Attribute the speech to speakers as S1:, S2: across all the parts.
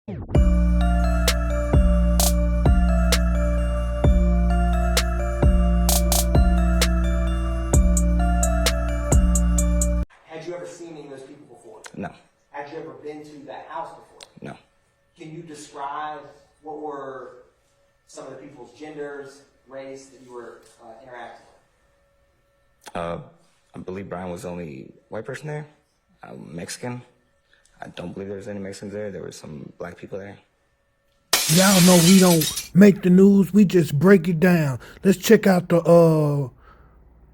S1: Had you ever seen any of those people before?
S2: No.
S1: Had you ever been to that house before?
S2: No.
S1: Can you describe what were some of the people's genders, race that you were interacting with?
S2: I believe Brian was the only white person there. Mexican. I don't believe there was any Mexicans there. There were some black people there.
S3: Y'all know we don't make the news. We just break it down. Let's check out the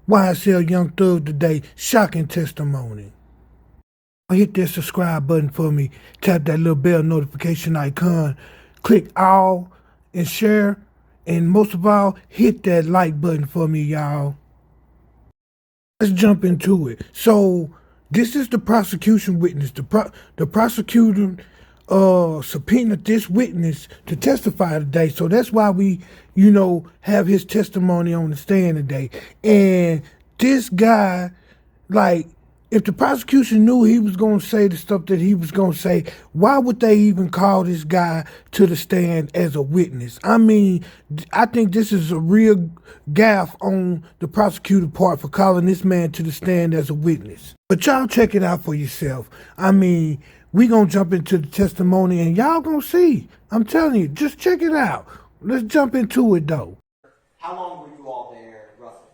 S3: YSL Youngthug Today shocking testimony. Hit that subscribe button for me. Tap that little bell notification icon. Click all and share. And most of all, hit that like button for me, y'all. Let's jump into it. So this is the prosecution witness. The prosecutor subpoenaed this witness to testify today. So that's why we, have his testimony on the stand today. And this guy, if the prosecution knew he was going to say the stuff that he was going to say, why would they even call this guy to the stand as a witness? I mean, I think this is a real gaffe on the prosecutor part for calling this man to the stand as a witness. But y'all check it out for yourself. I mean, we going to jump into the testimony and y'all going to see. I'm telling you, just check it out. Let's jump into it, though.
S1: How long were you all there, roughly?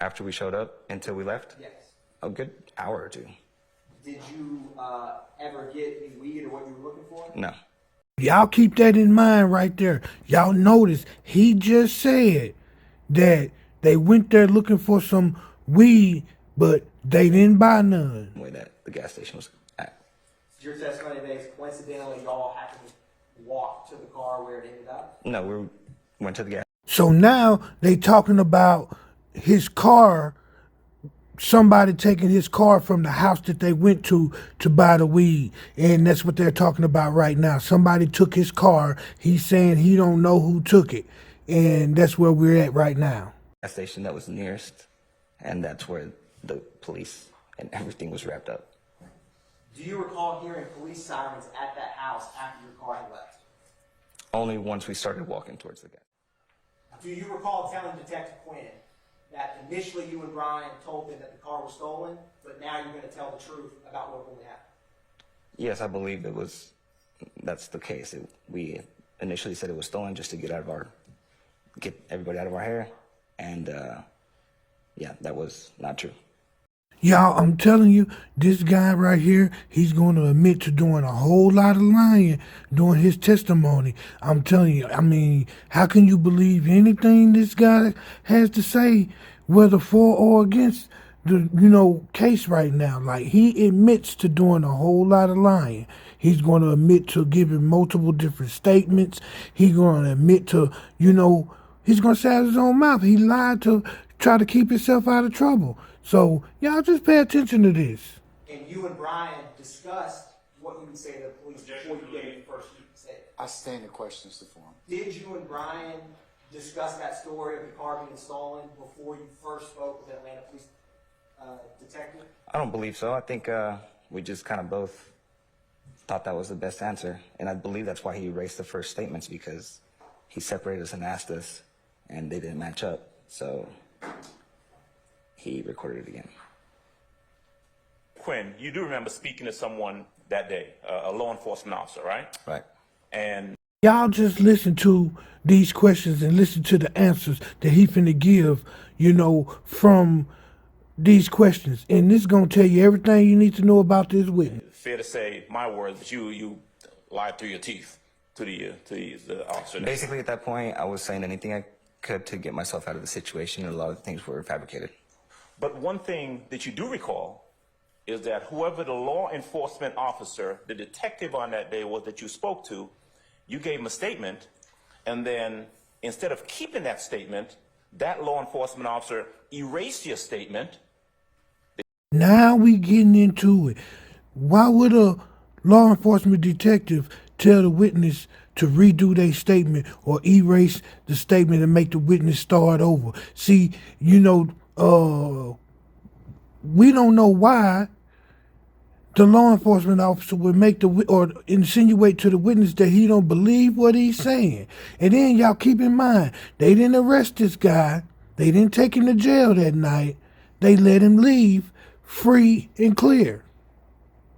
S2: After we showed up until we left?
S1: Yes.
S2: A good hour or two.
S1: Did you ever get any weed or what you were looking for?
S2: No.
S3: Y'all keep that in mind right there. Y'all notice he just said that they went there looking for some weed, but they didn't buy none.
S2: The way that the gas station was at.
S1: Your testimony today is coincidentally y'all happened to walk to the car where it ended up?
S2: No, we went to the gas.
S3: So now they talking about his car, somebody taking his car from the house that they went to buy the weed. And that's what they're talking about right now. Somebody took his car. He's saying he don't know who took it. And that's where we're at right now.
S2: Gas station that was nearest, and that's where the police and everything was wrapped up.
S1: Do you recall hearing police sirens at that house after your car had left?
S2: Only once we started walking towards the gas.
S1: Do you recall telling Detective Quinn that initially you and Brian told them that the car was stolen, but now you're going to tell the truth about what really happened?
S2: Yes, I believe that's the case. We initially said it was stolen just to get everybody out of our hair. And yeah, that was not true.
S3: Y'all, I'm telling you, this guy right here, he's going to admit to doing a whole lot of lying during his testimony. I'm telling you, I mean, how can you believe anything this guy has to say, whether for or against the, case right now? Like, he admits to doing a whole lot of lying. He's going to admit to giving multiple different statements. He's going to admit to, he's going to say out of his own mouth. He lied to try to keep himself out of trouble. So, y'all just pay attention to this.
S1: And you and Brian discussed what you would say to the police before you gave the first statement.
S4: I stand the questions to form.
S1: Did you and Brian discuss that story of the car being stolen before you first spoke with the Atlanta police detective?
S2: I don't believe so. I think we just kind of both thought that was the best answer. And I believe that's why he erased the first statements, because he separated us and asked us, and they didn't match up. So he recorded it again.
S5: Quinn, you do remember speaking to someone that day, a law enforcement officer, right?
S2: Right.
S5: And
S3: y'all just listen to these questions and listen to the answers that he finna give, from these questions. And this is gonna tell you everything you need to know about this witness.
S5: fair to say, my words, that you lied through your teeth to the officer.
S2: Basically, at that point, I was saying anything I could to get myself out of the situation, and a lot of things were fabricated.
S5: But one thing that you do recall is that whoever the law enforcement officer, the detective on that day was that you spoke to, you gave him a statement, and then instead of keeping that statement, that law enforcement officer erased your statement.
S3: Now we getting into it. Why would a law enforcement detective tell the witness to redo their statement or erase the statement and make the witness start over? See, we don't know why the law enforcement officer would make or insinuate to the witness that he don't believe what he's saying. And then y'all keep in mind, they didn't arrest this guy. They didn't take him to jail that night. They let him leave free and clear.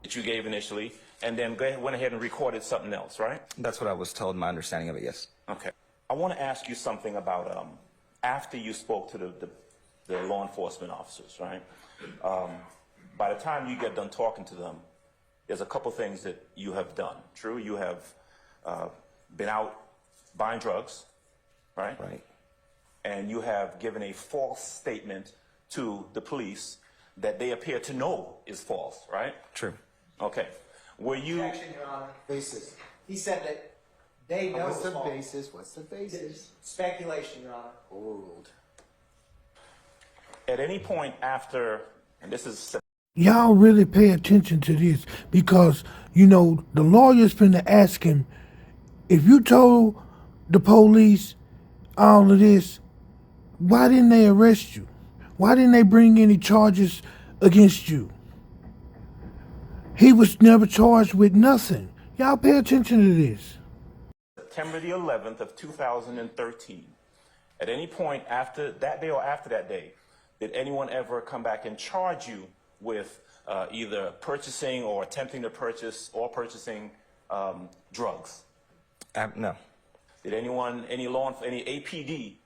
S5: That you gave initially, and then went ahead and recorded something else, right?
S2: That's what I was told, my understanding of it, yes.
S5: Okay. I want to ask you something about after you spoke to the law enforcement officers, right? By the time you get done talking to them, there's a couple things that you have done. True, you have been out buying drugs, right?
S2: Right.
S5: And you have given a false statement to the police that they appear to know is false, right?
S2: True.
S5: Okay. Were you...
S1: Objection, Your Honor.
S4: Basis.
S1: He said that they know
S4: What's
S1: it's
S4: the
S1: false.
S4: basis? What's the basis?
S1: Speculation, Your Honor.
S4: Overruled.
S5: At any point after, and this is...
S3: Y'all really pay attention to this because, you know, the lawyer's finna ask him, if you told the police all of this, why didn't they arrest you? Why didn't they bring any charges against you? He was never charged with nothing. Y'all pay attention to this.
S5: September the 11th of 2013. At any point after that day or after that day, did anyone ever come back and charge you with either purchasing or attempting to purchase or purchasing drugs?
S2: No.
S5: Did anyone, any APD,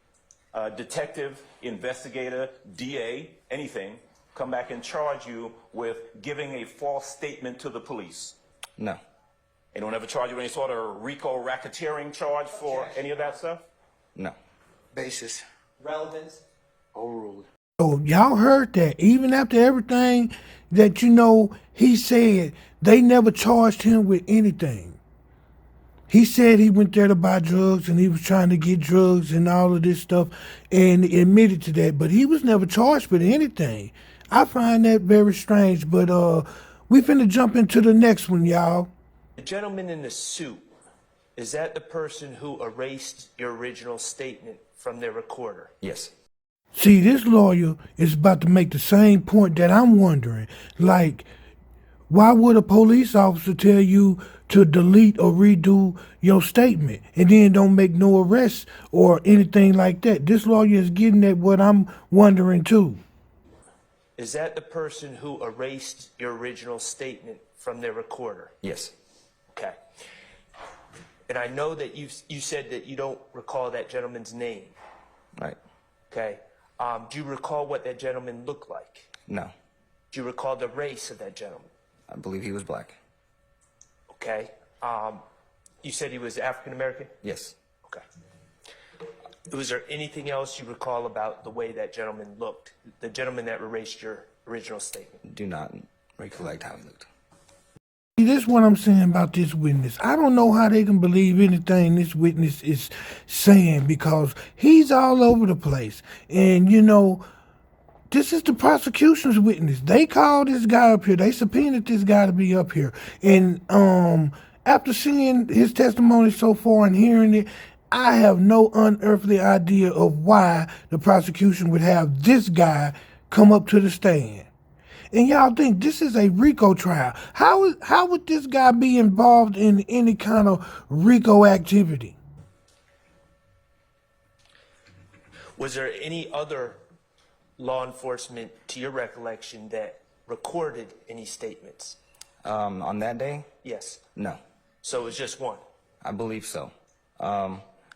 S5: detective, investigator, DA, anything, come back and charge you with giving a false statement to the police?
S2: No.
S5: Anyone ever charge you with any sort of Rico racketeering charge for any of that stuff?
S2: No.
S4: Basis.
S1: Relevance.
S4: Overruled.
S3: So y'all heard that. Even after everything that, you know, he said, they never charged him with anything. He said he went there to buy drugs and he was trying to get drugs and all of this stuff and admitted to that, but he was never charged with anything. I find that very strange, but we finna jump into the next one, y'all.
S6: The gentleman in the suit, is that the person who erased your original statement from their recorder?
S2: Yes.
S3: See, this lawyer is about to make the same point that I'm wondering. Like, why would a police officer tell you to delete or redo your statement and then don't make no arrests or anything like that? This lawyer is getting at what I'm wondering too.
S6: Is that the person who erased your original statement from their recorder?
S2: Yes.
S6: Okay. And I know that you said that you don't recall that gentleman's name.
S2: Right.
S6: Okay. Do you recall what that gentleman looked like?
S2: No.
S6: Do you recall the race of that gentleman?
S2: I believe he was black.
S6: Okay. You said he was African American?
S2: Yes.
S6: Okay. Was there anything else you recall about the way that gentleman looked? The gentleman that erased your original statement?
S2: Do not recollect how he looked.
S3: See, this is what I'm saying about this witness. I don't know how they can believe anything this witness is saying because he's all over the place. And, you know, this is the prosecution's witness. They called this guy up here. They subpoenaed this guy to be up here. And after seeing his testimony so far and hearing it, I have no unearthly idea of why the prosecution would have this guy come up to the stand. And y'all think this is a Rico trial. How would this guy be involved in any kind of Rico activity?
S6: Was there any other law enforcement, to your recollection, that recorded any statements?
S2: On that day?
S6: Yes.
S2: No.
S6: So it was just one?
S2: I believe so.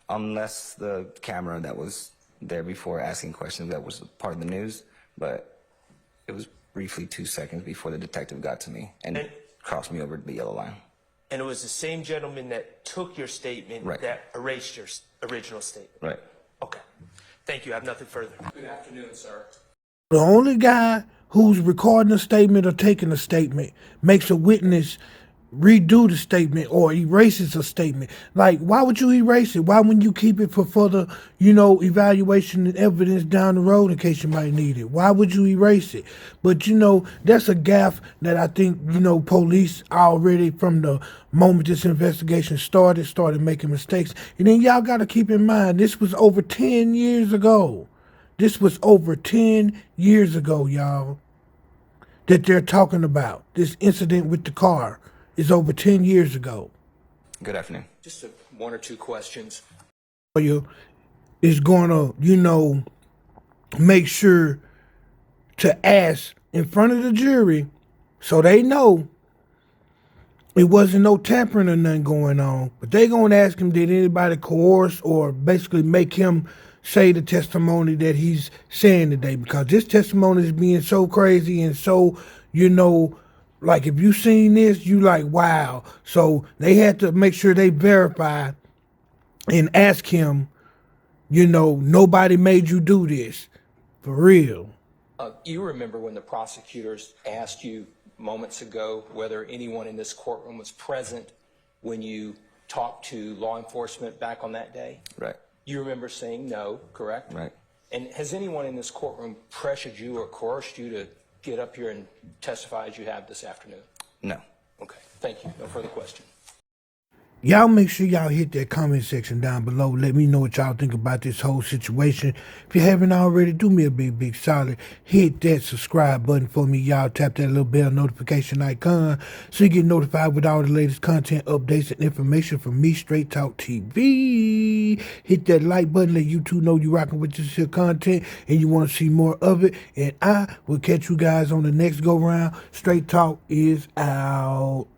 S2: Unless the camera that was there before asking questions that was part of the news, but it was briefly 2 seconds before the detective got to me and crossed me over the yellow line.
S6: And it was the same gentleman that took your statement
S2: Right.
S6: that erased your original statement?
S2: Right.
S6: Okay. Thank you. I have nothing further.
S7: Good afternoon, sir.
S3: The only guy who's recording a statement or taking a statement makes a witness redo the statement or erases a statement. Like, why would you erase it? Why wouldn't you keep it for further, you know, evaluation and evidence down the road in case you might need it? Why would you erase it? But, you know, that's a gaffe that I think, you know, police already from the moment this investigation started making mistakes. And then y'all got to keep in mind, this was over 10 years ago. This was over 10 years ago, y'all. that they're talking about, this incident with the car, is over 10 years ago.
S2: Good afternoon.
S7: Just one or two questions.
S3: Lawyer is going to, make sure to ask in front of the jury so they know it wasn't no tampering or nothing going on. But they going to ask him, did anybody coerce or basically make him say the testimony that he's saying today? Because this testimony is being so crazy and so, like if you seen this, you like, wow. So they had to make sure they verify and ask him, nobody made you do this. For real.
S7: You remember when the prosecutors asked you moments ago whether anyone in this courtroom was present when you talked to law enforcement back on that day?
S2: Right.
S7: You remember saying no, correct?
S2: Right.
S7: And has anyone in this courtroom pressured you or coerced you to get up here and testify as you have this afternoon?
S2: No.
S7: Okay, thank you. No further question.
S3: Y'all make sure y'all hit that comment section down below. Let me know what y'all think about this whole situation. If you haven't already, do me a big solid. Hit that subscribe button for me, y'all. Tap that little bell notification icon so you get notified with all the latest content, updates, and information from me, Straight Talk TV. Hit that like button. Let YouTube know you rocking with this here content and you want to see more of it. And I will catch you guys on the next go round. Straight Talk is out.